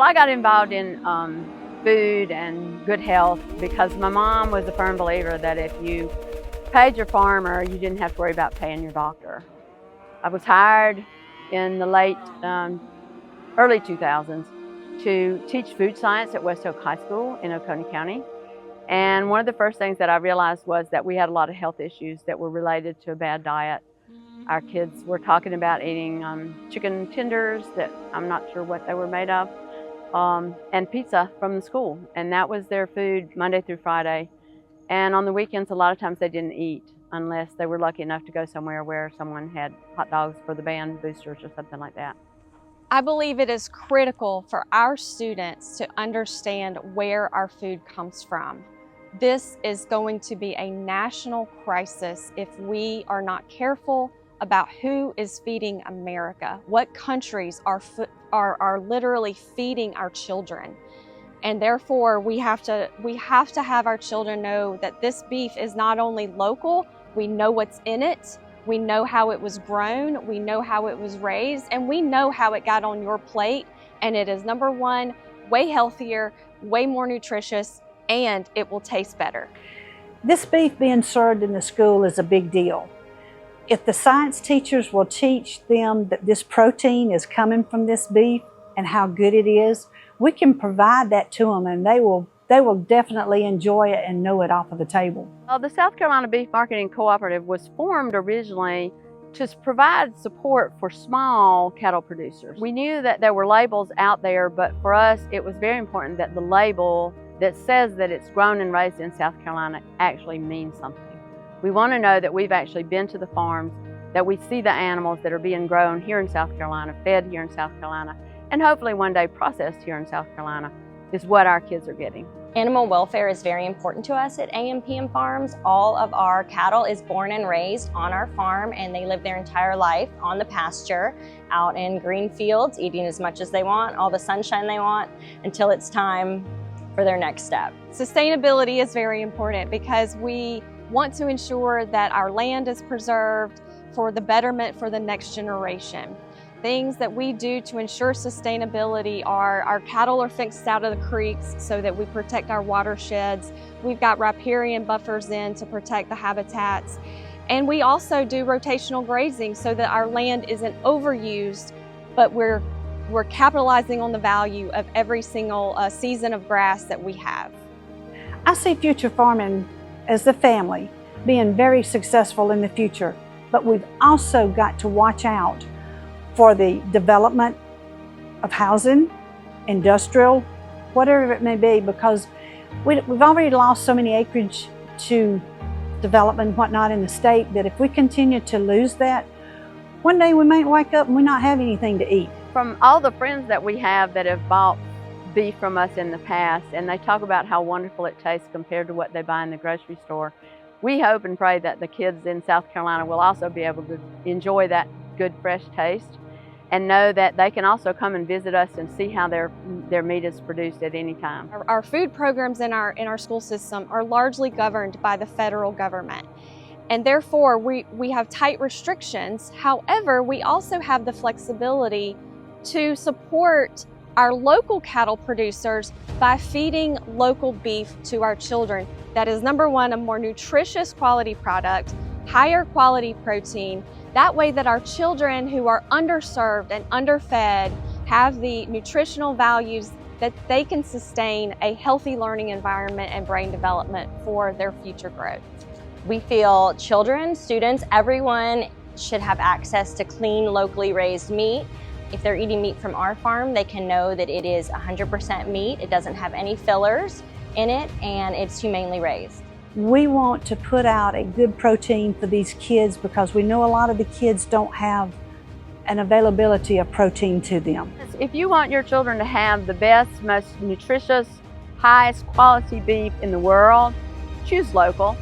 Well, I got involved in food and good health because my mom was a firm believer that if you paid your farmer, you didn't have to worry about paying your doctor. I was hired in the early 2000s to teach food science at West Oak High School in Oconee County. And one of the first things that I realized was that we had a lot of health issues that were related to a bad diet. Our kids were talking about eating chicken tenders that I'm not sure what they were made of, and pizza from the school. And that was their food Monday through Friday. And on the weekends, a lot of times they didn't eat unless they were lucky enough to go somewhere where someone had hot dogs for the band boosters or something like that. I believe it is critical for our students to understand where our food comes from. This is going to be a national crisis if we are not careful about who is feeding America. What countries are literally feeding our children. And therefore, we have to have our children know that this beef is not only local, we know what's in it, we know how it was grown, we know how it was raised, and we know how it got on your plate. And it is, number one, way healthier, way more nutritious, and it will taste better. This beef being served in the school is a big deal. If the science teachers will teach them that this protein is coming from this beef and how good it is, we can provide that to them, and they will definitely enjoy it and know it off of the table. Well, the South Carolina Beef Marketing Cooperative was formed originally to provide support for small cattle producers. We knew that there were labels out there, but for us it was very important that the label that says that it's grown and raised in South Carolina actually means something. We want to know that we've actually been to the farms, that we see the animals that are being grown here in South Carolina, fed here in South Carolina, and hopefully one day processed here in South Carolina is what our kids are getting. Animal welfare is very important to us at AM/PM Farms. All of our cattle is born and raised on our farm, and they live their entire life on the pasture, out in green fields, eating as much as they want, all the sunshine they want, until it's time for their next step. Sustainability is very important because we want to ensure that our land is preserved for the betterment for the next generation. Things that we do to ensure sustainability are our cattle are fixed out of the creeks so that we protect our watersheds. We've got riparian buffers in to protect the habitats. And we also do rotational grazing so that our land isn't overused, but we're capitalizing on the value of every single season of grass that we have. I see future farming as the family being very successful in the future, but we've also got to watch out for the development of housing, industrial, whatever it may be, because we've already lost so many acreage to development and whatnot in the state that if we continue to lose that, one day we might wake up and we not have anything to eat. From all the friends that we have that have bought beef from us in the past, and they talk about how wonderful it tastes compared to what they buy in the grocery store, we hope and pray that the kids in South Carolina will also be able to enjoy that good fresh taste and know that they can also come and visit us and see how their meat is produced at any time. Our food programs in our school system are largely governed by the federal government, and therefore we have tight restrictions. However, we also have the flexibility to support our local cattle producers by feeding local beef to our children. That is, number one, a more nutritious quality product, higher quality protein. That way that our children who are underserved and underfed have the nutritional values that they can sustain a healthy learning environment and brain development for their future growth. We feel children, students, everyone should have access to clean, locally raised meat. If they're eating meat from our farm, they can know that it is 100% meat. It doesn't have any fillers in it, and it's humanely raised. We want to put out a good protein for these kids because we know a lot of the kids don't have an availability of protein to them. If you want your children to have the best, most nutritious, highest quality beef in the world, choose local.